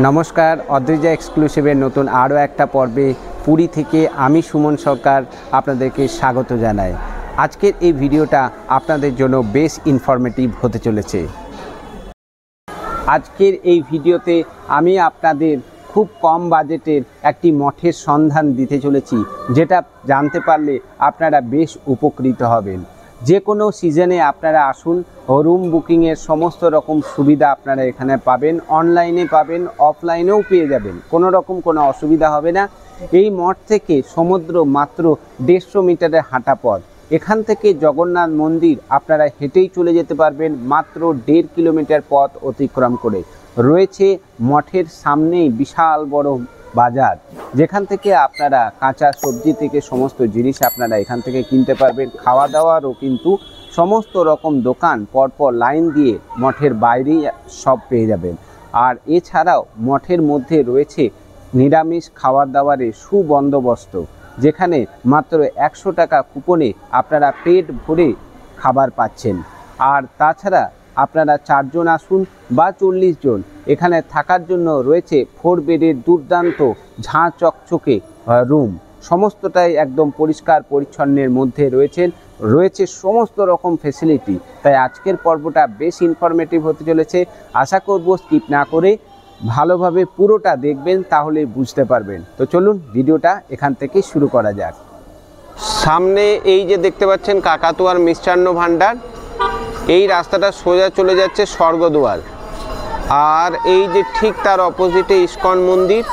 নমস্কার, অদ্রিজা এক্সক্লুসিভের নতুন আরও একটা পর্বে পুরী থেকে আমি সুমন সরকার আপনাদেরকে স্বাগত জানাই। আজকের এই ভিডিওটা আপনাদের জন্য বেশ ইনফরমেটিভ হতে চলেছে। আজকের এই ভিডিওতে আমি আপনাদের খুব কম বাজেটের একটি মঠের সন্ধান দিতে চলেছি, যেটা জানতে পারলে আপনারা বেশ উপকৃত হবেন। যে কোনো সিজনে আপনারা আসুন, রুম বুকিংয়ের সমস্ত রকম সুবিধা আপনারা এখানে পাবেন, অনলাইনে পাবেন, অফলাইনেও পেয়ে যাবেন, কোনো রকম কোনো অসুবিধা হবে না। এই মঠ থেকে সমুদ্র মাত্র 150 মিটারের হাঁটা পথ। এখান থেকে জগন্নাথ মন্দির আপনারা হেঁটেই চলে যেতে পারবেন মাত্র 1.5 কিলোমিটার পথ অতিক্রম করে। রয়েছে মঠের সামনেই বিশাল বড় বাজার, যেখান থেকে আপনারা কাঁচা সবজি থেকে সমস্ত জিনিস আপনারা এখান থেকে কিনতে পারবেন। খাওয়া দাওয়ারও কিন্তু সমস্ত রকম দোকান পরপর লাইন দিয়ে মঠের বাইরেই সব পেয়ে যাবেন। আর এছাড়াও মঠের মধ্যে রয়েছে নিরামিষ খাবার দাবারের সুবন্দোবস্ত, যেখানে মাত্র 100 টাকা কুপনে আপনারা পেট ভরে খাবার পাচ্ছেন। আর তাছাড়া আপনারা 4 জন আসুন বা 40 জন, এখানে থাকার জন্য রয়েছে 4 বেডের দুর্দান্ত ঝাঁ চকচকে রুম। সমস্তটাই একদম পরিষ্কার পরিচ্ছন্নের মধ্যে রয়েছে সমস্ত রকম ফেসিলিটি। তাই আজকের পর্বটা বেশ ইনফরমেটিভ হতে চলেছে। আশা করব স্কিপ না করে ভালোভাবে পুরোটা দেখবেন, তাহলে বুঝতে পারবেন। তো চলুন ভিডিওটা এখান থেকে শুরু করা যাক। সামনে এই যে দেখতে পাচ্ছেন কাকাতুয়ার মিষ্টান্ন ভাণ্ডার, এই রাস্তাটা সোজা চলে যাচ্ছে স্বর্গদুয়ার। আর এই যে ঠিক তার অপোজিটে ইস্কন মন্দির,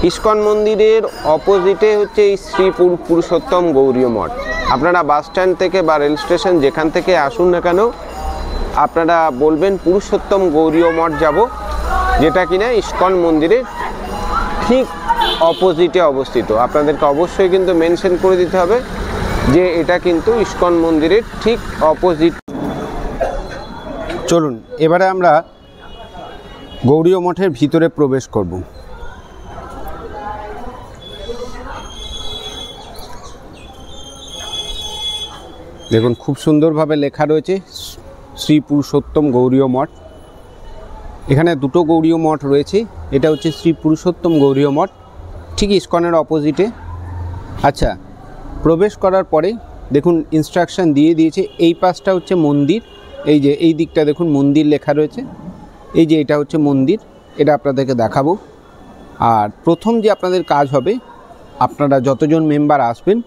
ইস্কন মন্দিরের অপোজিটে হচ্ছে এই শ্রী পুরুষোত্তম গৌরীয় মঠ। আপনারা বাস স্ট্যান্ড থেকে বা রেল স্টেশন যেখান থেকে আসুন না কেন, আপনারা বলবেন পুরুষোত্তম গৌরীয় মঠ যাব, যেটা কিনা ইস্কন মন্দিরের ঠিক অপোজিটে অবস্থিত। আপনাদেরকে অবশ্যই কিন্তু মেনশন করে দিতে হবে যে এটা কিন্তু ইস্কন মন্দিরের ঠিক অপোজিট। চলুন এবারে আমরা গৌরীয় মঠের ভিতরে প্রবেশ করব। দেখুন খুব সুন্দরভাবে লেখা রয়েছে শ্রী পুরুষোত্তম গৌরীয় মঠ। এখানে দুটো গৌরীয় মঠ রয়েছে, এটা হচ্ছে শ্রী পুরুষোত্তম গৌরীয় মঠ, ঠিক ইস্কনের অপোজিটে। আচ্ছা, প্রবেশ করার পরে দেখুন ইনস্ট্রাকশন দিয়ে দিয়েছে। এই পাশটা হচ্ছে মন্দির, এই যে এই দিকটা দেখুন মন্দির লেখা রয়েছে, এই যে এটা হচ্ছে মন্দির, এটা আপনাদেরকে দেখাবো। আর প্রথম যে আপনাদের কাজ হবে, আপনারা যতজন মেম্বার আসবেন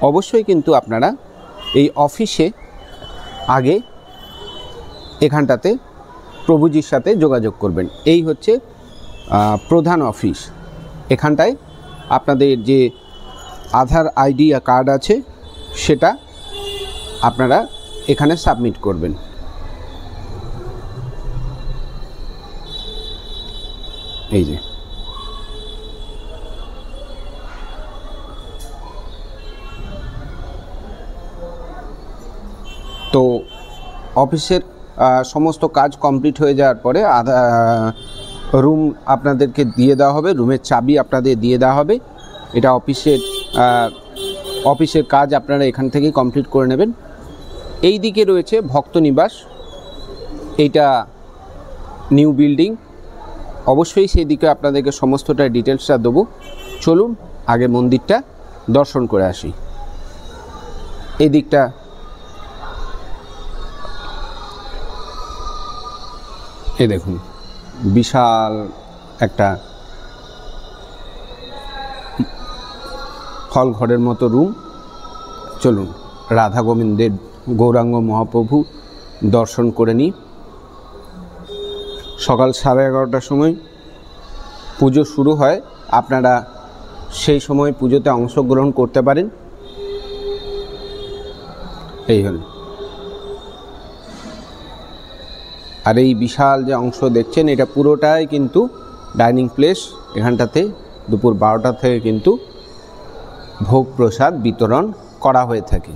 অবশ্যই কিন্তু আপনারা এই অফিসে আগে এখানটাতে প্রভুজির সাথে যোগাযোগ করবেন। এই হচ্ছে প্রধান অফিস। এখানটায় আপনাদের যে আধার আইডি কার্ড আছে সেটা আপনারা এখানে সাবমিট করবেন। এই যে তো অফিসের সমস্ত কাজ কমপ্লিট হয়ে যাওয়ার পরে রুম আপনাদেরকে দিয়ে দেওয়া হবে, রুমের চাবি আপনাদের দিয়ে দেওয়া হবে। এটা অফিসের কাজ আপনারা এখান থেকেই কমপ্লিট করে নেবেন। এই দিকে রয়েছে ভক্ত নিবাস, এইটা নিউ বিল্ডিং। অবশ্যই সেই দিকে আপনাদেরকে সমস্তটা ডিটেলসটা দেবো। চলুন আগে মন্দিরটা দর্শন করে আসি। এই দিকটা এই দেখুন বিশাল একটা হল ঘরের মতো রুম। চলুন রাধা গোবিন্দের গৌরাঙ্গ মহাপ্রভু দর্শন করে নিই। সকাল 11:30টার সময় পুজো শুরু হয়, আপনারা সেই সময় পুজোতে অংশগ্রহণ করতে পারেন। এই হল, আর এই বিশাল যে অংশ দেখছেন এটা পুরোটাই কিন্তু ডাইনিং প্লেস। এখানটাতে দুপুর 12টা থেকে কিন্তু ভোগ প্রসাদ বিতরণ করা হয়ে থাকে।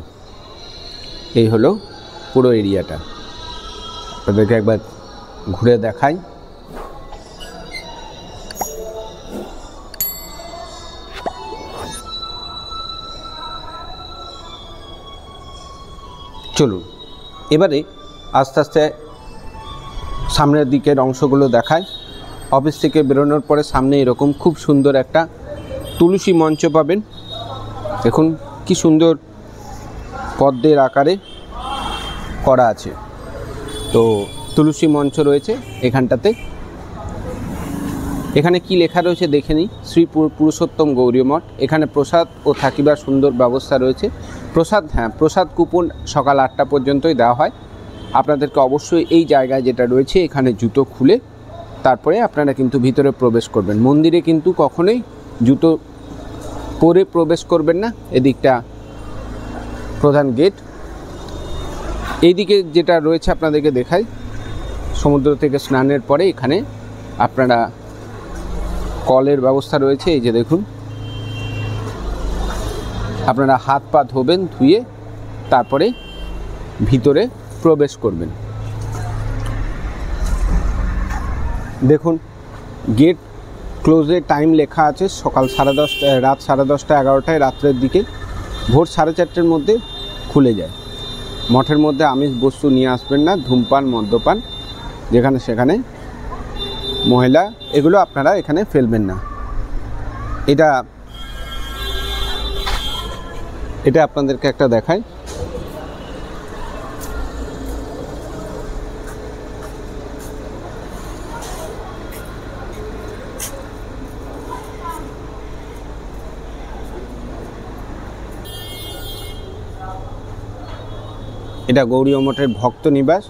এই হলো পুরো এরিয়াটা, আপনাদেরকে একবার ঘুরে দেখাই। চলুন এবারে আস্তে আস্তে সামনের দিকের অংশগুলো দেখায়। অফিস থেকে বেরোনোর পরে সামনে এরকম খুব সুন্দর একটা তুলসী মঞ্চ পাবেন। দেখুন কি সুন্দর পদ্মের আকারে করা আছে। তো তুলসী মঞ্চ রয়েছে এখানটাতে। এখানে কি লেখা রয়েছে দেখে নিই, শ্রী পুরুষোত্তম গৌরী মঠ। এখানে প্রসাদ ও থাকিবার সুন্দর ব্যবস্থা রয়েছে। প্রসাদ, হ্যাঁ, প্রসাদ কুপন সকাল 8টা পর্যন্তই দেওয়া হয়। আপনাদেরকে অবশ্যই এই জায়গায় যেটা রয়েছে এখানে জুতো খুলে তারপরে আপনারা কিন্তু ভিতরে প্রবেশ করবেন। মন্দিরে কিন্তু কখনোই জুতো পরে প্রবেশ করবেন না। এদিকটা প্রধান গেট। এইদিকে যেটা রয়েছে আপনাদেরকে দেখাই, সমুদ্র থেকে স্নানের পরে এখানে আপনারা কলের ব্যবস্থা রয়েছে। এই যে দেখুন, আপনারা হাত পা ধোবেন, ধুয়ে তারপরে ভিতরে প্রবেশ করবেন। দেখুন গেট ক্লোজের টাইম লেখা আছে সকাল 10:30, রাত 10:30, 11টায় রাত্রের দিকে। ভোর 4:30-র মধ্যে খুলে যায়। মঠের মধ্যে আমিষ বস্তু নিয়ে আসবেন না, ধূমপান, মদ্যপান, যেখানে সেখানে ময়লা এগুলো আপনারা এখানে ফেলবেন না। এটা আপনাদেরকে একটা দেখায়। এটা গৌরীয় মঠের ভক্ত নিবাস।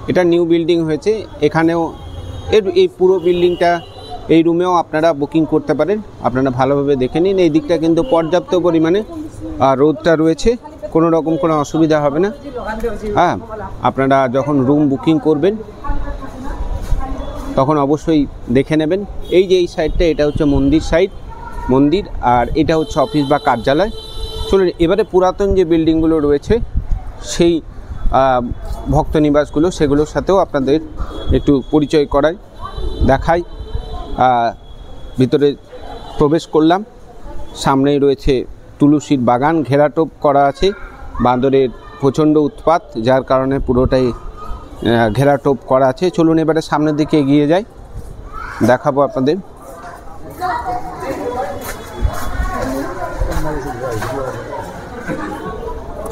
এটা নিউ বিল্ডিং হয়েছে। এখানেও এই পুরো বিল্ডিংটা, এই রুমেও আপনারা বুকিং করতে পারেন। আপনারা ভালোভাবে দেখে নিন। এই দিকটা কিন্তু পর্যাপ্ত পরিমাণে রোদটা রয়েছে, কোনো রকম কোনো অসুবিধা হবে না। হ্যাঁ, আপনারা যখন রুম বুকিং করবেন তখন অবশ্যই দেখে নেবেন। এই যে এই সাইডটা, এটা হচ্ছে মন্দির সাইড, মন্দির, আর এটা হচ্ছে অফিস বা কার্যালয়। চলুন এবারে পুরাতন যে বিল্ডিংগুলো রয়েছে সেই ভক্তনিবাসগুলো, সেগুলোর সাথেও আপনাদের একটু পরিচয় করাই, দেখাই। ভিতরে প্রবেশ করলাম। সামনেই রয়েছে তুলসীর বাগান, ঘেরাটোপ করা আছে। বাঁদরের প্রচণ্ড উৎপাত, যার কারণে পুরোটাই ঘেরাটোপ করা আছে। চলুন এবারে সামনের দিকে এগিয়ে যাই, দেখাবো আপনাদের।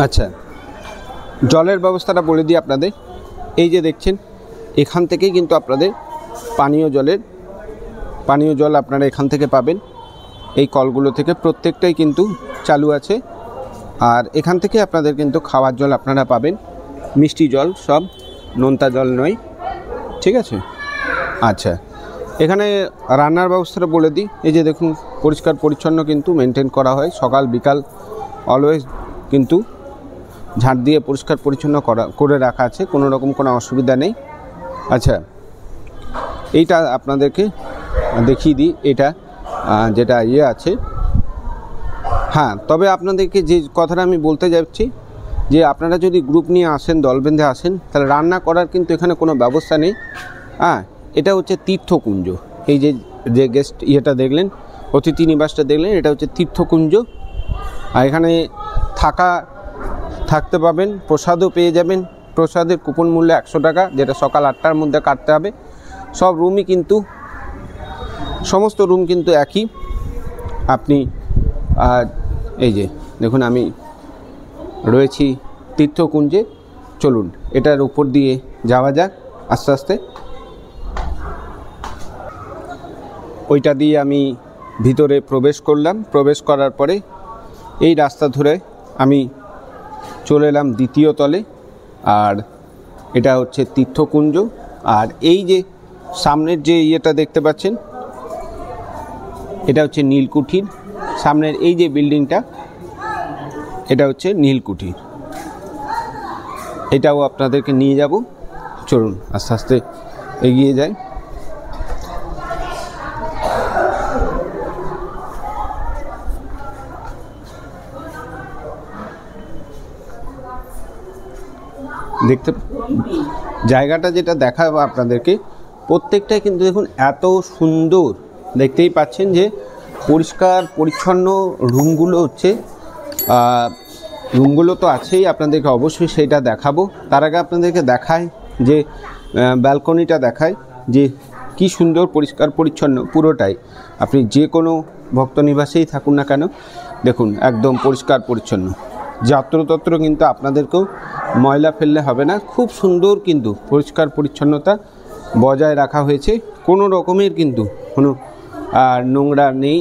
আচ্ছা, জলের ব্যবস্থাটা বলে দিই আপনাদের। এই যে দেখছেন, এখান থেকেই কিন্তু আপনাদের পানীয় জল আপনারা এখান থেকে পাবেন। এই কলগুলো থেকে প্রত্যেকটাই কিন্তু চালু আছে। আর এখান থেকে আপনাদের কিন্তু খাওয়ার জল আপনারা পাবেন, মিষ্টি জল, সব নোনতা জল নয়, ঠিক আছে। আচ্ছা, এখানে রান্নার ব্যবস্থাটা বলে দিই। এই যে দেখুন, পরিষ্কার পরিচ্ছন্ন কিন্তু মেনটেন করা হয়। সকাল বিকাল অলওয়েজ কিন্তু ঝাঁট দিয়ে পরিষ্কার পরিচ্ছন্ন করে রাখা আছে, কোনো রকম কোনো অসুবিধা নেই। আচ্ছা, এইটা আপনাদেরকে দেখিয়ে দিই। এটা যেটা আছে, হ্যাঁ, তবে আপনাদেরকে যে কথাটা আমি বলতে যাচ্ছি, যে আপনারা যদি গ্রুপ নিয়ে আসেন, দল বেঁধে আসেন, তাহলে রান্না করার কিন্তু এখানে কোনো ব্যবস্থা নেই। হ্যাঁ, এটা হচ্ছে তীর্থকুঞ্জ। এই যে গেস্ট ইয়েটা দেখলেন, অতিথি নিবাসটা দেখলেন, এটা হচ্ছে তীর্থকুঞ্জ। আর এখানে থাকতে পাবেন, প্রসাদও পেয়ে যাবেন। প্রসাদের কুপন মূল্য 100 টাকা, যেটা সকাল 8টার মধ্যে কাটতে হবে। সব রুমই কিন্তু, সমস্ত রুম কিন্তু একই। আপনি এই যে দেখুন, আমি রয়েছি তীর্থকুঞ্জে। চলুন এটার উপর দিয়ে যাওয়া যাক আস্তে আস্তে। ওইটা দিয়ে আমি ভিতরে প্রবেশ করলাম। প্রবেশ করার পরে এই রাস্তা ধরে আমি চলে এলাম দ্বিতীয় তলে। আর এটা হচ্ছে তীর্থকুঞ্জ। আর এই যে সামনের যে ইয়েটা দেখতে পাচ্ছেন, এটা হচ্ছে নীলকুঠির। সামনের এই যে বিল্ডিংটা, এটা হচ্ছে নীলকুঠির। এটাও আপনাদেরকে নিয়ে যাব। চলুন আস্তে আস্তে এগিয়ে যাই। দেখতে জায়গাটা যেটা দেখাবো আপনাদেরকে, প্রত্যেকটাই কিন্তু দেখুন এত সুন্দর। দেখতেই পাচ্ছেন যে পরিষ্কার পরিচ্ছন্ন রুমগুলো তো আছেই, আপনাদেরকে অবশ্যই সেইটা দেখাবো। তার আগে আপনাদেরকে দেখাই যে ব্যালকনিটা দেখায়, যে কি সুন্দর পরিষ্কার পরিচ্ছন্ন পুরোটাই। আপনি যে কোনো ভক্ত নিবাসেই থাকুন না কেন, দেখুন একদম পরিষ্কার পরিচ্ছন্ন। যত্রতত্র কিন্তু আপনাদেরকেও ময়লা ফেললে হবে না, খুব সুন্দর কিন্তু পরিষ্কার পরিচ্ছন্নতা বজায় রাখা হয়েছে। কোনো রকমের কিন্তু কোনো নোংরা নেই,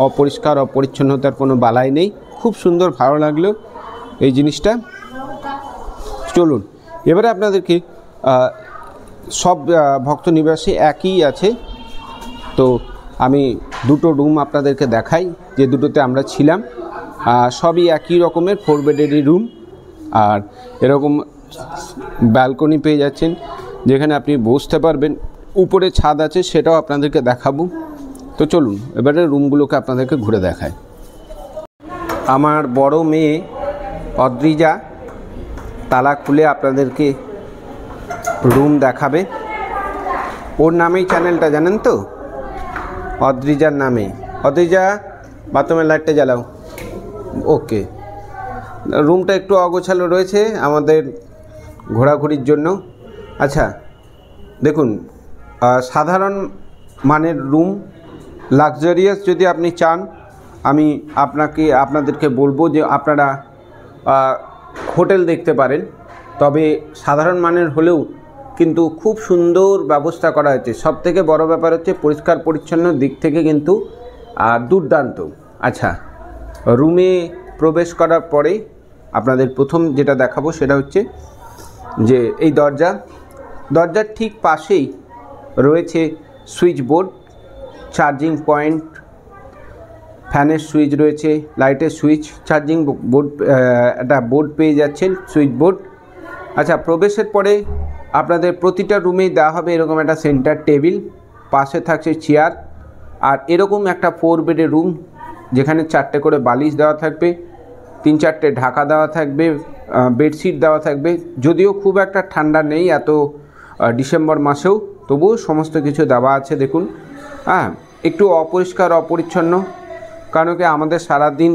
অপরিষ্কার অপরিচ্ছন্নতার কোনো বালাই নেই। খুব সুন্দর, ভালো লাগলো এই জিনিসটা। চলুন এবারে আপনাদেরকে সব ভক্ত নিবাসে একই আছে, তো আমি দুটো রুম আপনাদেরকে দেখাই যে দুটোতে আমরা ছিলাম। সবই একই রকমের 4 বেডেরই রুম, আর এরকম ব্যালকনি পেয়ে যাচ্ছেন যেখানে আপনি বসতে পারবেন। উপরে ছাদ আছে, সেটাও আপনাদেরকে দেখাবো। তো চলুন এবারে রুমগুলোকে আপনাদেরকে ঘুরে দেখায়। আমার বড় মেয়ে অদ্রিজা তালা খুলে আপনাদেরকে রুম দেখাবে। ওর নামেই চ্যানেলটা, জানেন তো, অদ্রিজার নামে। অদ্রিজা, বাথরুমের লাইটটা জ্বালাও। ওকে, রুমটা একটু অগোছালো রয়েছে আমাদের ঘোরাঘুরির জন্য। আচ্ছা দেখুন, সাধারণ মানের রুম, লাক্সারিয়াস যদি আপনি চান, আমি আপনাদেরকে বলবো যে আপনারা হোটেল দেখতে পারেন। তবে সাধারণ মানের হলেও কিন্তু খুব সুন্দর ব্যবস্থা করা হয়েছে। সবথেকে বড় ব্যাপার হচ্ছে পরিষ্কার পরিচ্ছন্ন দিক থেকে কিন্তু দুর্দান্ত। আচ্ছা, রুমে প্রবেশ করার পরে আপনাদের প্রথম যেটা দেখাবো সেটা হচ্ছে যে এই দরজার ঠিক পাশেই রয়েছে সুইচ বোর্ড, চার্জিং পয়েন্ট, ফ্যানের সুইচ রয়েছে, লাইটের সুইচ, চার্জিং বোর্ড, একটা বোর্ড পেয়ে যাচ্ছেন, সুইচ বোর্ড। আচ্ছা, প্রবেশের পরে আপনাদের প্রতিটা রুমেই দেওয়া হবে এরকম একটা সেন্টার টেবিল, পাশে থাকছে চেয়ার, আর এরকম একটা 4 বেডের রুম যেখানে 4টে করে বালিশ দেওয়া থাকবে, 3-4টে ঢাকা দেওয়া থাকবে, বেডশিট দেওয়া থাকবে। যদিও খুব একটা ঠান্ডা নেই এত ডিসেম্বর মাসেও, তবুও সমস্ত কিছু দেওয়া আছে। দেখুন, হ্যাঁ, একটু অপরিষ্কার অপরিচ্ছন্ন, কারণ কি আমাদের সারাদিন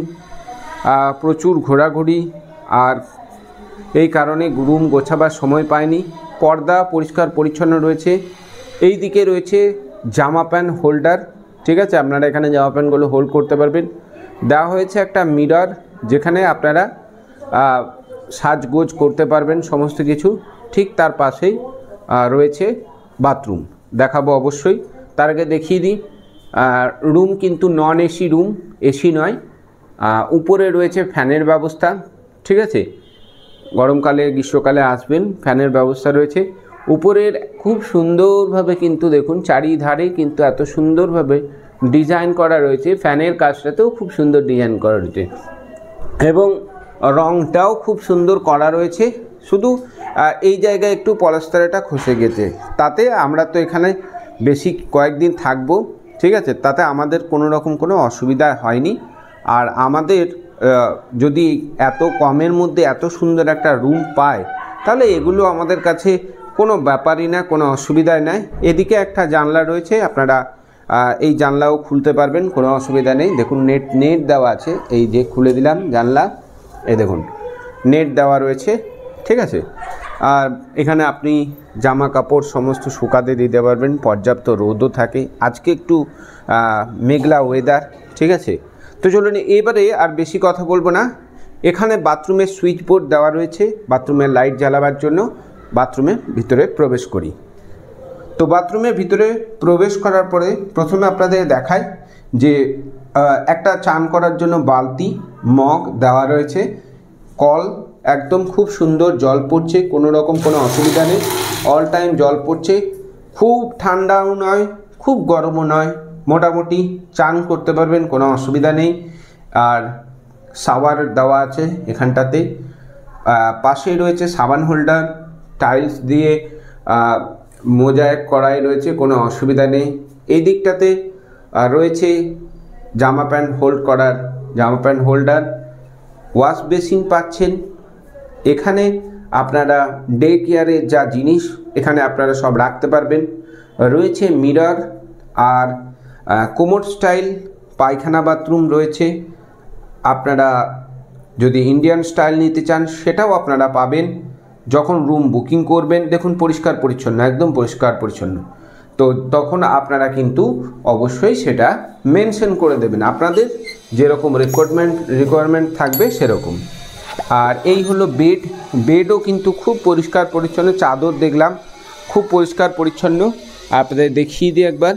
প্রচুর ঘোরাঘুরি, আর এই কারণে রুম গোছাবার সময় পায়নি। পর্দা পরিষ্কার পরিচ্ছন্ন রয়েছে। এই দিকে রয়েছে জামা প্যান্ট হোল্ডার, ঠিক আছে, আপনারা এখানে জামা প্যান্টগুলো হোল্ড করতে পারবেন। দেওয়া হয়েছে একটা মিরর, যেখানে আপনারা সাজগোজ করতে পারবেন সমস্ত কিছু। ঠিক তার পাশেই রয়েছে বাথরুম, দেখাবো অবশ্যই। তার আগে দেখিয়ে দিই, রুম কিন্তু নন এসি রুম, এসি নয়। উপরে রয়েছে ফ্যানের ব্যবস্থা, ঠিক আছে, গরমকালে গ্রীষ্মকালে আসবেন, ফ্যানের ব্যবস্থা রয়েছে। উপরের খুব সুন্দরভাবে কিন্তু দেখুন চারিধারে কিন্তু এত সুন্দরভাবে ডিজাইন করা রয়েছে, ফ্যানের কাজটাতেও খুব সুন্দর ডিজাইন করা রয়েছে, এবং রংটাও খুব সুন্দর করা রয়েছে। শুধু এই জায়গায় একটু পলাস্তারাটা খসে গেছে, তাতে আমরা তো এখানে বেশি কয়েকদিন থাকবো, ঠিক আছে, তাতে আমাদের কোনো রকম কোনো অসুবিধা হয়নি। আর আমাদের যদি এত কমের মধ্যে এত সুন্দর একটা রুম পায়, তাহলে এগুলো আমাদের কাছে কোনো ব্যাপারই না, কোনো অসুবিধাই নাই। এদিকে একটা জানলা রয়েছে, আপনারা এই জানলাও খুলতে পারবেন, কোনো অসুবিধা নেই। দেখুন নেট দেওয়া আছে, এই যে খুলে দিলাম জানলা, এই দেখুন নেট দেওয়া রয়েছে, ঠিক আছে। আর এখানে আপনি জামা কাপড় সমস্ত শুকাতে দিতে পারবেন, পর্যাপ্ত রোদও থাকে। আজকে একটু মেঘলা ওয়েদার, ঠিক আছে। তো চলুন এবারে আর বেশি কথা বলবো না। এখানে বাথরুমের সুইচ বোর্ড দেওয়া রয়েছে বাথরুমের লাইট জ্বালাবার জন্য। বাথরুমের ভিতরে প্রবেশ করি। তো বাথরুমের ভিতরে প্রবেশ করার পরে প্রথমে আপনাদের দেখাই যে একটা চান করার জন্য বালতি, মগ দেওয়া রয়েছে, কল, একদম খুব সুন্দর জল পড়ছে, কোনো রকম কোনো অসুবিধা নেই, অল টাইম জল পড়ছে। খুব ঠান্ডাও নয়, খুব গরমও নয়, মোটামুটি চান করতে পারবেন, কোনো অসুবিধা নেই। আর শাওয়ার দেওয়া আছে এখানটাতে, পাশেই রয়েছে সাবান হোল্ডার, টাইলস দিয়ে মোজাইক করাই রয়েছে, কোনো অসুবিধা নেই। এই দিকটাতে রয়েছে জামা প্যান্ট হোল্ড করার জামা প্যান্ট হোল্ডার, ওয়াশ বেসিন পাচ্ছেন। এখানে আপনারা ডে কেয়ারের যা জিনিস এখানে আপনারা সব রাখতে পারবেন। রয়েছে মিরর, আর কোমোড স্টাইল পায়খানা বাথরুম রয়েছে। আপনারা যদি ইন্ডিয়ান স্টাইল নিতে চান সেটাও আপনারা পাবেন যখন রুম বুকিং করবেন। দেখুন পরিষ্কার পরিচ্ছন্ন, একদম পরিষ্কার পরিচ্ছন্ন। তো তখন আপনারা কিন্তু অবশ্যই সেটা মেনশন করে দেবেন, আপনাদের যেরকম রিকোয়ারমেন্ট থাকবে সেরকম। আর এই হলো বেডও কিন্তু খুব পরিষ্কার পরিচ্ছন্ন, চাদর দেখলাম খুব পরিষ্কার পরিচ্ছন্ন। আপনাদের দেখিয়ে দিই একবার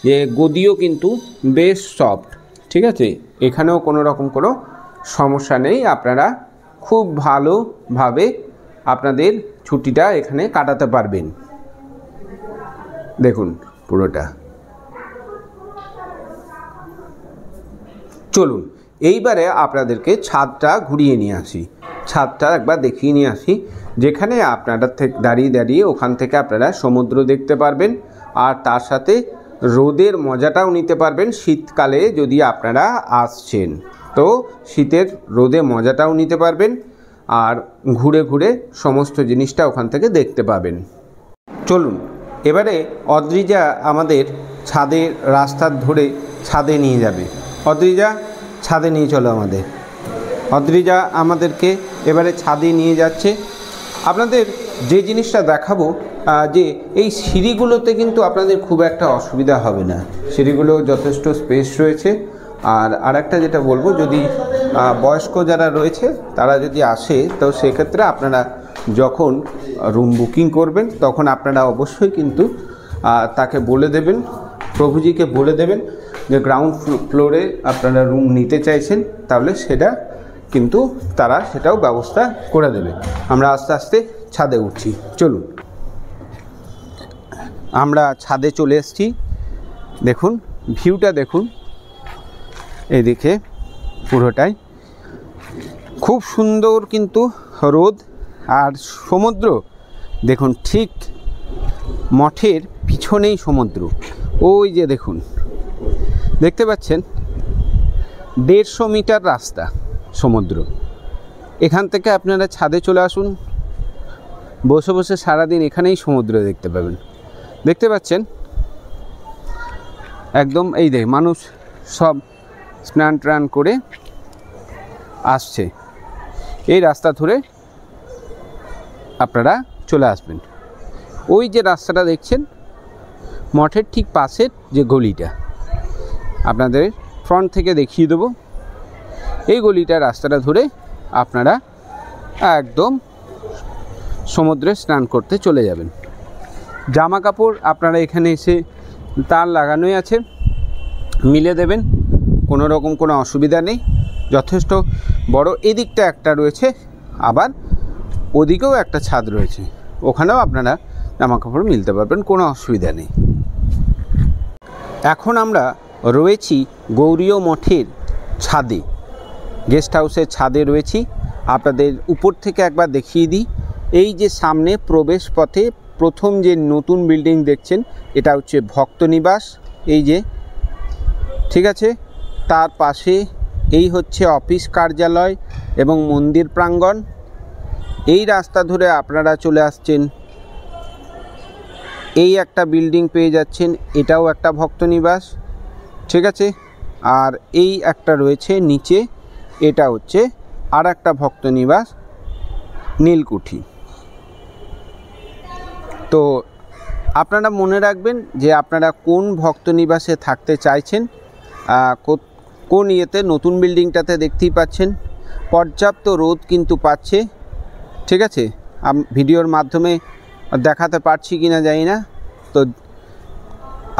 যে গদিও কিন্তু বেশ সফট, ঠিক আছে, এখানেও কোনো রকম কোনো সমস্যা নেই। আপনারা খুব ভালোভাবে আপনাদের ছুটিটা এখানে কাটাতে পারবেন। দেখুন পুরোটা। চলুন এইবারে আপনাদেরকে ছাদটা ঘুরিয়ে নিয়ে আসি, ছাদটা একবার দেখিয়ে নিয়ে আসি, যেখানে আপনারা দাঁড়িয়ে ওখান থেকে আপনারা সমুদ্র দেখতে পারবেন আর তার সাথে রোদের মজাটাও নিতে পারবেন। শীতকালে যদি আপনারা আসছেন তো শীতের রোদে মজাটাও নিতে পারবেন আর ঘুরে ঘুরে সমস্ত জিনিসটা ওখান থেকে দেখতে পাবেন। চলুন এবারে অদ্রিজা আমাদের ছাদের রাস্তা ধরে ছাদে নিয়ে যাবে। অদ্রিজা ছাদে নিয়ে চলো আমাদের। অদ্রিজা আমাদেরকে এবারে ছাদে নিয়ে যাচ্ছে। আপনাদের যে জিনিসটা দেখাবো যে এই সিঁড়িগুলোতে কিন্তু আপনাদের খুব একটা অসুবিধা হবে না, সিঁড়িগুলো যথেষ্ট স্পেস রয়েছে। আর আরেকটা যেটা বলবো, যদি বয়স্ক যারা রয়েছে তারা যদি আসে তো সেক্ষেত্রে আপনারা যখন রুম বুকিং করবেন তখন আপনারা অবশ্যই কিন্তু তাকে বলে দেবেন, প্রভুজিকে বলে দেবেন যে গ্রাউন্ড ফ্লোরে আপনারা রুম নিতে চাইছেন, তাহলে সেটা কিন্তু তারা সেটাও ব্যবস্থা করে দেবে। আমরা আস্তে আস্তে ছাদে উঠছি। চলুন, আমরা ছাদে চলে এসেছি। দেখুন ভিউটা, দেখুন এদিকে পুরোটাই খুব সুন্দর, কিন্তু রোদ আর সমুদ্র দেখুন, ঠিক মঠের পিছনেই সমুদ্র। ওই যে দেখুন, দেখতে পাচ্ছেন 150 মিটার রাস্তা সমুদ্র। এখান থেকে আপনারা ছাদে চলে আসুন, বসে বসে সারাদিন এখানেই সমুদ্র দেখতে পাবেন। দেখতে পাচ্ছেন একদম, এই দেখ মানুষ সব স্নান টান করে আসছে, এই রাস্তা ধরে আপনারা চলে আসবেন। ওই যে রাস্তাটা দেখছেন মঠের ঠিক পাশের যে গলিটা, আপনাদের ফ্রন্ট থেকে দেখিয়ে দেবো। এই গলিটা রাস্তাটা ধরে আপনারা একদম সমুদ্রে স্নান করতে চলে যাবেন। জামা কাপড় আপনারা এখানে এসে তার লাগানোই আছে, মিলে দেবেন, কোনো রকম কোনো অসুবিধা নেই। যথেষ্ট বড় এদিকটা একটা রয়েছে, আবার ওদিকেও একটা ছাদ রয়েছে, ওখানেও আপনারা জামা কাপড় মিলতে পারবেন, কোনো অসুবিধা নেই। এখন আমরা রয়েছি গৌরীয় মঠের ছাদে, গেস্ট হাউসের ছাদে রয়েছি। আপনাদের উপর থেকে একবার দেখিয়ে দিই, এই যে সামনে প্রবেশ পথে প্রথম যে নতুন বিল্ডিং দেখছেন এটা হচ্ছে ভক্ত নিবাস, এই যে, ঠিক আছে। তার পাশে এই হচ্ছে অফিস কার্যালয় এবং মন্দির প্রাঙ্গণ। এই রাস্তা ধরে আপনারা চলে আসছেন, এই একটা বিল্ডিং পেয়ে যাচ্ছেন, এটাও একটা ভক্ত নিবাস, ঠিক আছে। আর এই একটা রয়েছে নিচে, এটা হচ্ছে আর একটা ভক্ত নিবাস নীলকুঠি। তো আপনারা মনে রাখবেন যে আপনারা কোন ভক্ত নিবাসে থাকতে চাইছেন, কোন ইয়েতে। নতুন বিল্ডিংটাতে দেখতেই পাচ্ছেন পর্যাপ্ত রোদ কিন্তু পাচ্ছে, ঠিক আছে। ভিডিওর মাধ্যমে দেখাতে পারছি কিনা জানি না, তো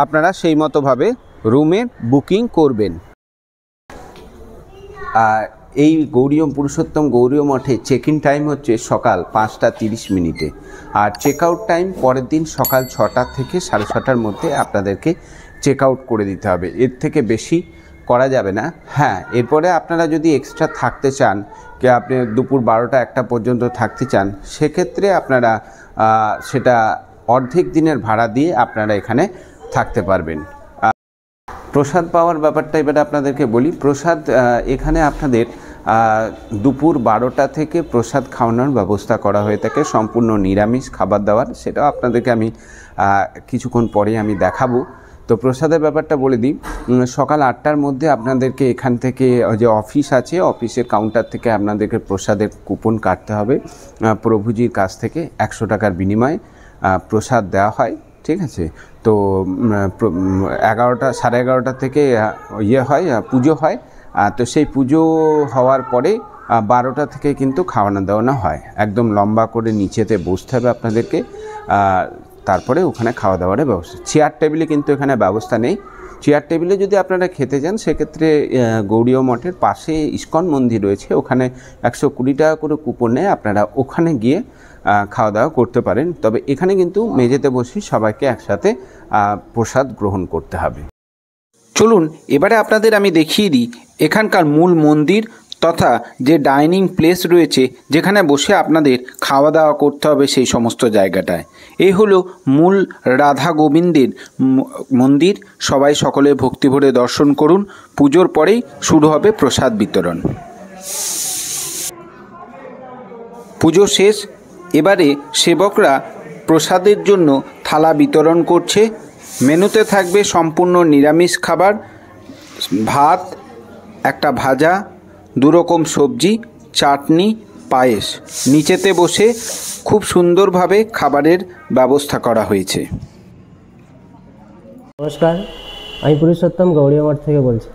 আপনারা সেই মতোভাবে রুমে বুকিং করবেন। এই গৌরীয় পুরুষোত্তম গৌরীয় মঠে চেক ইন টাইম হচ্ছে সকাল 5টা 30 মিনিটে, আর চেক আউট টাইম পরের দিন সকাল 6টা থেকে 6:30টার মধ্যে আপনাদেরকে চেক আউট করে দিতে হবে, এর থেকে বেশি করা যাবে না। হ্যাঁ, এরপরে আপনারা যদি এক্সট্রা থাকতে চান, কি আপনি দুপুর 12টা 1টা পর্যন্ত থাকতে চান, সেক্ষেত্রে আপনারা সেটা অর্ধেক দিনের ভাড়া দিয়ে আপনারা এখানে থাকতে পারবেন। প্রসাদ পাওয়ার ব্যাপারটা এবারে আপনাদেরকে বলি। প্রসাদ এখানে আপনাদের দুপুর 12টা থেকে প্রসাদ খাওয়ানোর ব্যবস্থা করা হয়ে থাকে, সম্পূর্ণ নিরামিষ খাবার দাবার, সেটাও আপনাদেরকে আমি কিছুক্ষণ পরে আমি দেখাবো। তো প্রসাদের ব্যাপারটা বলে দিই, সকাল 8টার মধ্যে আপনাদেরকে এখান থেকে যে অফিস আছে, অফিসের কাউন্টার থেকে আপনাদেরকে প্রসাদের কুপন কাটতে হবে। প্রভুজির কাছ থেকে 100 টাকার বিনিময়ে প্রসাদ দেওয়া হয়, ঠিক আছে। তো 11টা 11:30 থেকে ইয়ে হয়, পুজো হয়। তো সেই পুজো হওয়ার পরে 12টা থেকে কিন্তু খাওয়ানো দাওয়ানো হয়। একদম লম্বা করে নিচেতে বসতে হবে আপনাদেরকে, তারপরে ওখানে খাওয়া দাওয়ার ব্যবস্থা। চেয়ার টেবিলে কিন্তু এখানে ব্যবস্থা নেই। চেয়ার টেবিলে যদি আপনারা খেতে যান সেক্ষেত্রে গৌড়ীয় মঠের পাশে ইস্কন মন্দির রয়েছে, ওখানে 120 টাকা করে কুপন নেয়, আপনারা ওখানে গিয়ে খাওয়া দাওয়া করতে পারেন। তবে এখানে কিন্তু মেঝেতে বসে সবাইকে একসাথে প্রসাদ গ্রহণ করতে হবে। চলুন এবারে আপনাদের আমি দেখিয়ে দিই এখানকার মূল মন্দির তথা যে ডাইনিং প্লেস রয়েছে যেখানে বসে আপনাদের খাওয়া দাওয়া করতে হবে সেই সমস্ত জায়গাটায়। এই হলো মূল রাধা গোবিন্দের মন্দির। সবাই সকলে ভক্তি ভরে দর্শন করুন। পুজোর পরেই শুরু হবে প্রসাদ বিতরণ। পুজো শেষ, এবারে সেবকরা প্রসাদের জন্য থালা বিতরণ করছে। মেনুতে থাকবে সম্পূর্ণ নিরামিষ খাবার, ভাত, একটা ভাজা, 2 রকম সবজি, চাটনি, পায়েস। নিচেতে বসে খুব সুন্দরভাবে খাবারের ব্যবস্থা করা হয়েছে। নমস্কার, আমি পুরুষোত্তম গৌড়ীয় মঠ থেকে বলছি।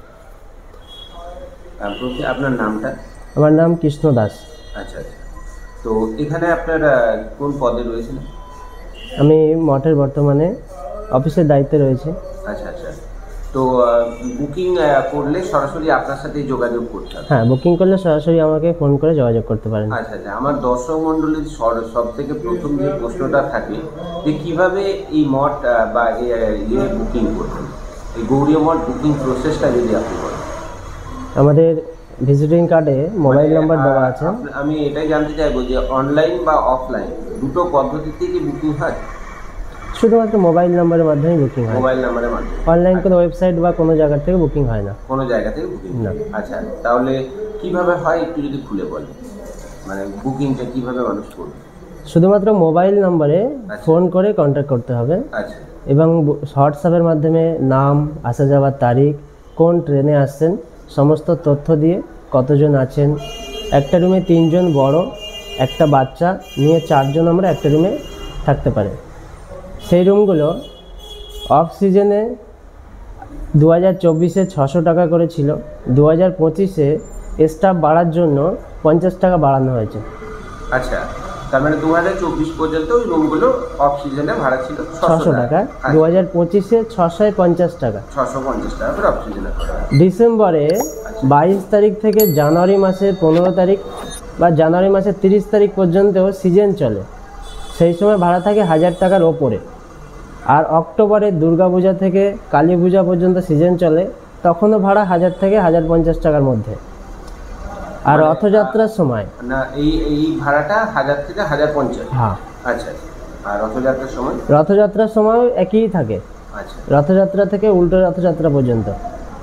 আপনার নামটা? আমার নাম কৃষ্ণ দাস। আচ্ছা আচ্ছা। তো এখানে আপনার কোন পদে রয়েছেন? আমি মঠের বর্তমানে অফিসের দায়িত্বে রয়েছে। আচ্ছা আচ্ছা। তো বুকিং করলে সরাসরি আপনার সাথে যোগাযোগ করতে হবে? হ্যাঁ, বুকিং করলে সরাসরি আমাকে ফোন করে যোগাযোগ করতে পারেন। আচ্ছা আচ্ছা। আমার দর্শক মণ্ডলীর সব থেকে প্রথম যে প্রশ্নটা থাকে যে কীভাবে এই মঠ বা ইয়ে বুকিং করবেন, এই গৌড়ীয় মঠ বুকিং প্রসেসটা যদি আপনি বলেন। আমাদের ভিজিটিং কার্ডে মোবাইল নাম্বার দেওয়া আছে। আমি এটাই জানতে চাইবো যে অনলাইন বা অফলাইন দুটো পদ্ধতিতে কি বুকিং হয়? শুধুমাত্র মোবাইল নাম্বারের মাধ্যমে বুকিং হয়। মোবাইল নাম্বারের মাধ্যমে? অনলাইন কোনো ওয়েবসাইট বা কোনো জায়গা থেকে বুকিং হয় না। কোনো জায়গা থেকে বুকিং না। আচ্ছা, তাহলে কিভাবে হয় একটু যদি খুলে বলেন, মানে বুকিংটা কিভাবে মানুষ করবে? শুধুমাত্র মোবাইল নাম্বারে ফোন করে কন্ট্যাক্ট করতে হবে। আচ্ছা। এবং হোয়াটসঅ্যাপের মাধ্যমে নাম, আসা যাওয়ার তারিখ, কোন ট্রেনে আসছেন, সমস্ত তথ্য দিয়ে কতজন আছেন, একটা রুমে 3 জন বড়, একটা বাচ্চা নিয়ে 4 জন আমরা একটা রুমে থাকতে পারে। সেই রুমগুলো অফ সিজনে 2024-এ 600 টাকা করে ছিল, 2025-এ স্টাফ বাড়ার জন্য 50 টাকা বাড়ানো হয়েছে। আচ্ছা, তার মানে 2024 পর্যন্ত ওই রুমগুলো অফ সিজনে ভাড়া ছিল 600 টাকা, 2025-এ 650 টাকা, 650 টাকা করে অফ সিজনে। ডিসেম্বরে 22 তারিখ থেকে জানুয়ারি মাসের 15 তারিখ বা জানুয়ারি মাসের 30 তারিখ পর্যন্ত সিজন চলে, সেই সময় ভাড়া থাকে 1000 টাকার ওপরে। আর অক্টোবরে দুর্গাপূজা থেকে কালী পূজা পর্যন্ত সিজন চলে, তখনও ভাড়া 1000 থেকে 1050 টাকার মধ্যে। আর রথযাত্রার সময় না, এই ভাড়াটা 1000 থেকে 1050। হ্যাঁ। আচ্ছা। আর রথযাত্রার সময়? রথযাত্রার সময়ও একই থাকে। আচ্ছা। রথযাত্রা থেকে উল্টো রথযাত্রা পর্যন্ত।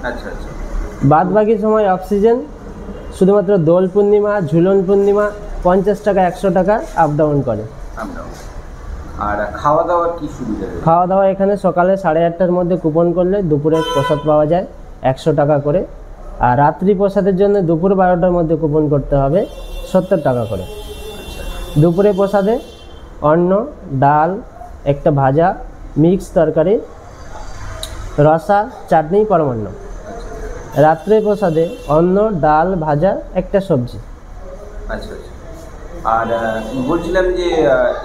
আচ্ছা আচ্ছা। বাদ বাকি সময় অফ সিজন, শুধুমাত্র দোল পূর্ণিমা, ঝুলন পূর্ণিমা 50 টাকা 100 টাকা আপ ডাউন করে। আর খাওয়া দাওয়ার কি সুবিধা? খাওয়া দাওয়া এখানে সকালে 8:30টার মধ্যে কুপন করলে দুপুরে প্রসাদ পাওয়া যায় 100 টাকা করে। আর রাত্রি প্রসাদের জন্য দুপুর 12টার মধ্যে কুপন করতে হবে 70 টাকা করে। দুপুরে প্রসাদে অন্ন, ডাল, একটা ভাজা, মিক্স তরকারি, রসা, চাটনি, পরমান্ন। রাত্রে প্রসাদে অন্ন, ডাল, ভাজা, একটা সবজি। আচ্ছা আচ্ছা। আর বলছিলাম যে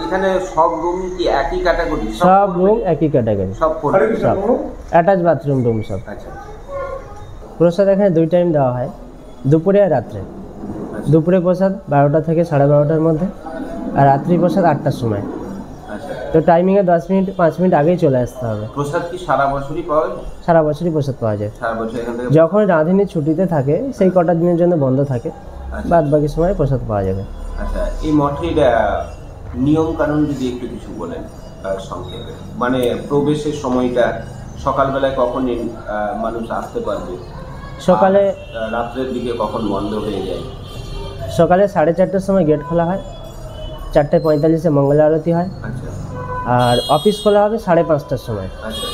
এখানে সব রুম কি একই ক্যাটাগরি? সব রুম একই ক্যাটাগরি, সব অ্যাটাচ বাথরুম রুম সব। আচ্ছা। প্রসাদ এখানে 2 টাইম দেওয়া হয়, দুপুরে আর রাত্রে। দুপুরে প্রসাদ 12টা থেকে 12:30টার মধ্যে, আর রাত্রি প্রসাদ 8টার সময়। আচ্ছা। তো টাইমিংয়ে 10 মিনিট 5 মিনিট আগেই চলে আসতে হবে। প্রসাদ কি সারা বছরই পাওয়া যায়? সারা বছরই প্রসাদ পাওয়া যায়। সারা বছর এখান থেকে? যখন রাঁধুনি ছুটিতে থাকে সেই কটা দিনের জন্য বন্ধ থাকে, বাদ বাকি সময় প্রসাদ পাওয়া যাবে। আচ্ছা, এই মঠের নিয়ম কানুন যদি একটু কিছু বলেন সংক্ষেপে, মানে প্রবেশের সময়টা সকালবেলায় কখন মানুষ আসতে পারবে, সকালে রাত্রের দিকে কখন বন্ধ হয়ে যায়? সকালে 4:30টার সময় গেট খোলা হয়, 4:45-এ মঙ্গল আরতি হয়। আচ্ছা। আর অফিস খোলা হবে 5:30টার সময়। আচ্ছা।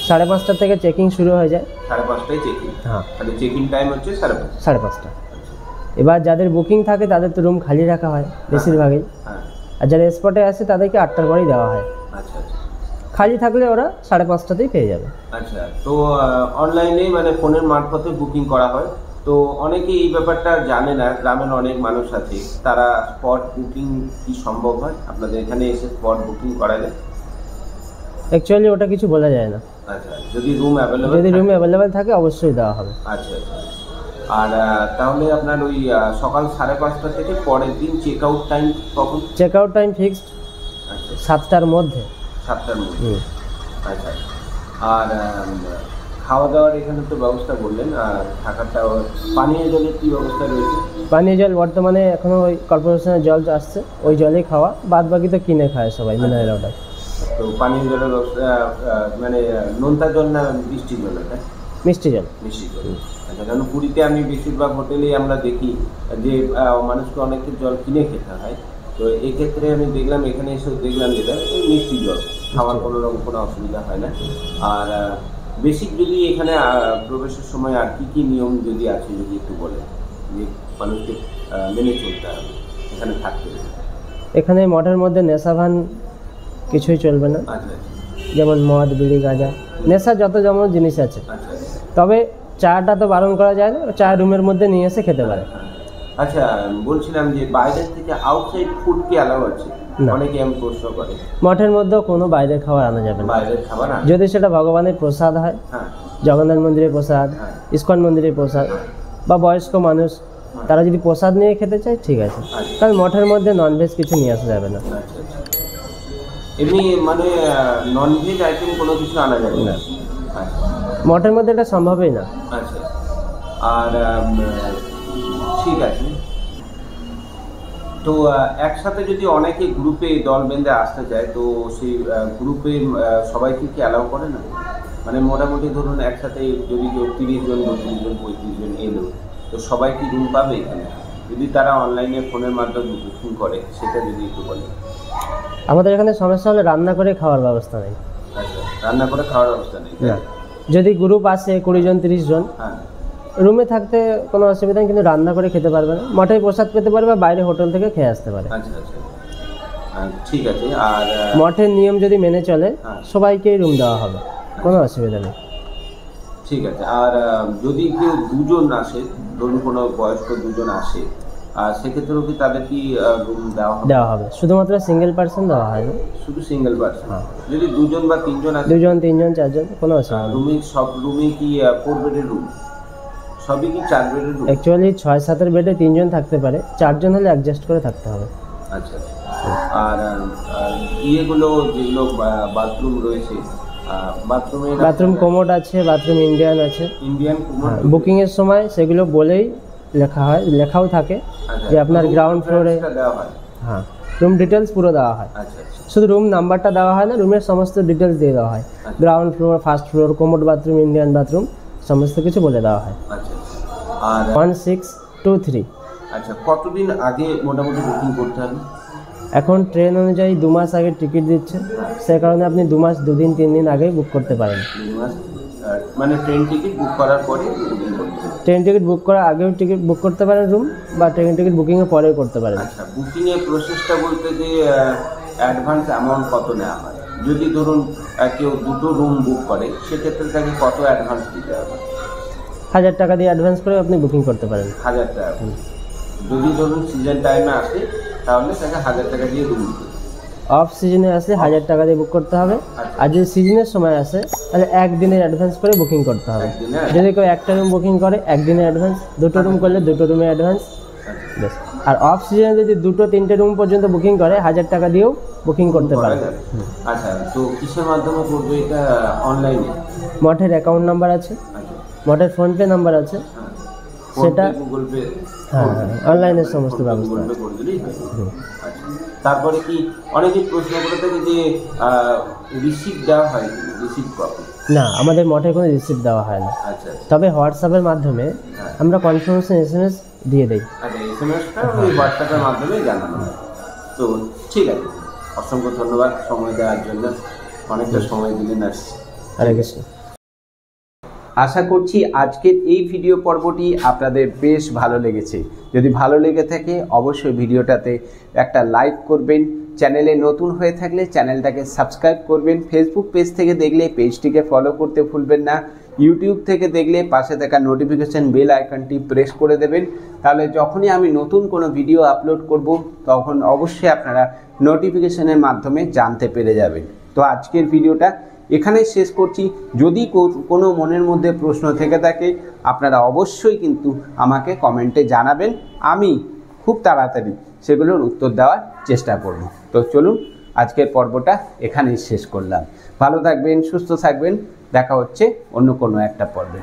5:30 থেকে চেকিং শুরু হয়ে যায়। 5:30টায় চেকিং? হ্যাঁ। তাহলে চেকিং টাইম হচ্ছে 5:30। এবার যাদের বুকিং থাকে তাদের তো রুম খালি রাখা হয় বেশিরভাগই। আর যারা স্পটে আসে তাদেরকে 8টার পরেই দেওয়া হয়। আচ্ছা। খালি থাকলে ওরা 5:30তেই পেয়ে যাবে। আচ্ছা, তো অনলাইনে মানে ফোনের মারফতে বুকিং করা হয়, তো অনেকে এই ব্যাপারটা জানে না, গ্রামের অনেক মানুষ আছে, তারা স্পট বুকিং কি সম্ভব হয় আপনাদের এখানে এসে স্পট বুকিং করা যায়? অ্যাকচুয়ালি ওটা কিছু বলা যায় না। আচ্ছা, যদি রুম অ্যাভেলেবল থাকে অবশ্যই দেওয়া হবে। আচ্ছা আচ্ছা। আর তাহলে আপনার ওই সকাল 5:30 থেকে পরের দিন চেক আউট টাইম কখন? চেক আউট টাইম ফিক্সড আচ্ছা, 7টার মধ্যে। 7টার মধ্যে। আচ্ছা, আর খাওয়া দাওয়ার এখানে তো ব্যবস্থা বললেন, আর থাকাটা, পানীয় জলের কি ব্যবস্থা রয়েছে? পানীয় জল বর্তমানে এখনো ওই কর্পোরেশনের জল আসছে, ওই জলেই খাওয়া, বাদ বাকি তো কিনে খায় সবাই মিনারেল ওয়াটার। তো পানীয় জলের ব্যবস্থা মানে নোনতা জল না মিষ্টি জল? এটা মিষ্টি জল। মিষ্টি জল। আচ্ছা, কারণ পুরীতে আমি বেশিরভাগ হোটেলেই আমরা দেখি যে মানুষকে অনেকের জল কিনে খেতে হয়, তো এক্ষেত্রে আমি দেখলাম, এখানে এসে দেখলাম যেটা মিষ্টি জল খাওয়ার কোনো রকম কোনো অসুবিধা হয় না। আর বেসিক যদি এখানে প্রবেশের সময় আর কি নিয়ম যদি আছে যদি একটু বলেন, যে মানুষকে মেনে চলতে হবে এখানে থাকতে গেলে। এখানে মঠের মধ্যে নেশাভান কিছুই চলবে না। আচ্ছা, যেমন মদ, বিড়ি, গাঁজা, নেশা যত যেমন জিনিস আছে। আচ্ছা, তবে চাটা তো বারণ করা যায় না, চা রুমের মধ্যে নিয়ে এসে খেতে পারে। আচ্ছা, বলছিলাম যে বাইরের থেকে আউটসাইড ফুড কি অ্যালাউ আছে? না। অনেকে আমি প্রশ্ন করে। মঠের মধ্যেও কোনো বাইরের খাবার আনা যাবে না। বাইরের খাবার যদি সেটা ভগবানের প্রসাদ হয়, হ্যাঁ, জগন্নাথ মন্দিরের প্রসাদ, হ্যাঁ। ইস্কন মন্দিরের প্রসাদ, বা বয়স্ক মানুষ তারা যদি প্রসাদ নিয়ে খেতে চায় ঠিক আছে, আচ্ছা। কারণ মঠের মধ্যে ননভেজ কিছু নিয়ে আসা যাবে না। আচ্ছা আচ্ছা। এমনি মানে ননভেজ আইটেম কোনো কিছু আনা যাবে না? আচ্ছা মঠের মধ্যে এটা সম্ভবই না। আচ্ছা। আর ঠিক আছে, তো একসাথে যদি অনেকে গ্রুপে দল বেঁধে আসতে চায়, তো সেই গ্রুপে সবাইকে কি অ্যালাউ করে না? মানে মোটামুটি ধরুন একসাথে যদি কেউ 30 জন, 32 জন, 35 জন এলো, তো সবাই কি রুম পাবে এখানে? যদি তারা অনলাইনে ফোনের মাধ্যমে বুকিং করে, সেটা যদি একটু বলে। আমাদের এখানে সমস্যা হলে রান্না করে খাওয়ার ব্যবস্থা নেই। আচ্ছা, রান্না করে খাওয়ার ব্যবস্থা নেই? না। যদি গ্রুপ আসে 20 জন 30 জন, হ্যাঁ, রুমে থাকতে কোনো অসুবিধা নেই, কিন্তু রান্না করে খেতে পারবে না। মঠে প্রসাদ পেতে পারবে, বাইরে হোটেল থেকে খেয়ে আসতে পারে। আচ্ছা আচ্ছা, ঠিক আছে। আর মঠের নিয়ম যদি মেনে চলে, হ্যাঁ। সবাইকেই রুম দেওয়া হবে, কোনো অসুবিধা নেই। ঠিক আছে। আর যদি কেউ দুজন আসে, ধরুন কোনো বয়স্ক দুজন আসে, আর সেক্ষেত্রেও কি তাদের কি রুম দেওয়া হবে? শুধুমাত্র সিঙ্গেল পার্সন দেওয়া হয় না। শুধু সিঙ্গেল পার্সন? হ্যাঁ। যদি 2 জন বা 3 জন আসে? 2 জন 3 জন 4 জন, কোনো অসুবিধা নেই। রুমে সব রুমে কি 4 বেডের রুম? সবই কি 4 বেডের রুম? অ্যাকচুয়ালি 6-7 বেডে 3 জন থাকতে পারে, 4 জন হলে অ্যাডজাস্ট করে থাকতে হবে। আচ্ছা। আর ইয়েগুলো যেগুলো বাথরুম রয়েছে, বাথরুম কোমোড আছে, বাথরুম ইন্ডিয়ান আছে। ইন্ডিয়ান কোমোড বুকিংয়ের সময় সেগুলো বলেই লেখাও থাকে যে আপনার গ্রাউন্ড ফ্লোরে দেওয়া হয়। হ্যাঁ, রুম ডিটেলস পুরো দেওয়া হয়। আচ্ছা আচ্ছা। শুধু রুম নাম্বারটা দেওয়া হয় না, রুমের সমস্ত ডিটেলস দিয়ে দেওয়া হয়। Ground floor, first floor, commode bathroom, Indian bathroom, সমস্ত কিছু বলে দেওয়া হয়। আচ্ছা। আর 1623। আচ্ছা, কতদিন আগে মোটামুটি বুকিং করতে হবে? এখন ট্রেন অনুযায়ী 2 মাস আগে টিকিট দিচ্ছে, সে কারণে আপনি 2 মাস 2 দিন 3 দিন আগে বুক করতে পারেন। 2 মাস মানে ট্রেন টিকিট বুক করার পরে বুকিং করতে হবে? ট্রেন টিকিট বুক করার আগেও টিকিট বুক করতে পারেন রুম, বা ট্রেন টিকিট বুকিংয়ের পরেও করতে পারেন। আচ্ছা, বুকিংয়ের প্রসেসটা বলতে যে অ্যাডভান্স অ্যামাউন্ট কত নেওয়া হয়? যদি ধরুন কেউ 2টো রুম বুক করে, সেক্ষেত্রে তাকে কত অ্যাডভান্স দিতে হবে? 1000 টাকা দিয়ে অ্যাডভান্স করে আপনি বুকিং করতে পারেন। 1000 টাকা। যদি ধরুন সিজন টাইমে আসে, তাহলে তাকে 1000 টাকা দিয়ে রুম দিতে হবে। অফ সিজনে আসলে 1000 টাকা দিয়ে বুক করতে হবে, আর যদি সিজনের সময় আসে তাহলে 1 দিনের অ্যাডভান্স করে বুকিং করতে হবে। যদি কেউ একটা রুম বুকিং করে 1 দিনের অ্যাডভান্স, 2টো রুম করলে 2টো রুমের অ্যাডভান্স, বেশ। আর অফ সিজনে যদি 2টো 3টে রুম পর্যন্ত বুকিং করে 1000 টাকা দিয়েও বুকিং করতে পারবে। আচ্ছা, তো কিসের মাধ্যমে করবে এটা? অনলাইনে? মঠের অ্যাকাউন্ট নাম্বার আছে, মঠের ফোনপে নাম্বার আছে, সেটা গুগল পে, হ্যাঁ অনলাইনের সমস্ত ব্যবস্থা। তারপরে কি অনেকে প্রশ্ন করে থাকে যে রিসিপ্ট দেওয়া হয়, রিসিপ্ট কপি? না, আমাদের মঠে কোনো রিসিপ্ট দেওয়া হয় না। আচ্ছা, তবে হোয়াটসঅ্যাপের মাধ্যমে আমরা কনফার্মেশন SMS দিয়ে দিই। আচ্ছা, SMS-টা ওই হোয়াটসঅ্যাপের মাধ্যমে জানানো হয়। তো ঠিক আছে, অসংখ্য ধন্যবাদ সময় দেওয়ার জন্য, অনেকটা সময় দিলেন। হরে কৃষ্ণ। আশা করছি আজকের এই ভিডিও পর্বটি আপনাদের বেশ ভালো লেগেছে। যদি ভালো লেগে থাকে অবশ্যই ভিডিওটাতে একটা লাইক করবেন, চ্যানেলে নতুন হয়ে থাকলে চ্যানেলটাকে সাবস্ক্রাইব করবেন, ফেসবুক পেজ থেকে দেখলে পেজটিকে ফলো করতে ভুলবেন না, ইউটিউব থেকে দেখলে পাশে থাকা নোটিফিকেশন বেল আইকনটি প্রেস করে দেবেন। তাহলে যখনই আমি নতুন কোনো ভিডিও আপলোড করব তখন অবশ্যই আপনারা নোটিফিকেশনের মাধ্যমে জানতে পেরে যাবেন। তো আজকের ভিডিওটা এখানেই শেষ করছি। যদি কোনো মনের মধ্যে প্রশ্ন থেকে থাকে আপনারা অবশ্যই কিন্তু আমাকে কমেন্টে জানাবেন, আমি খুব তাড়াতাড়ি সেগুলোর উত্তর দেওয়ার চেষ্টা করব। তো চলুন আজকের পর্বটা এখানেই শেষ করলাম। ভালো থাকবেন, সুস্থ থাকবেন, দেখা হচ্ছে অন্য কোনো একটা পর্বে।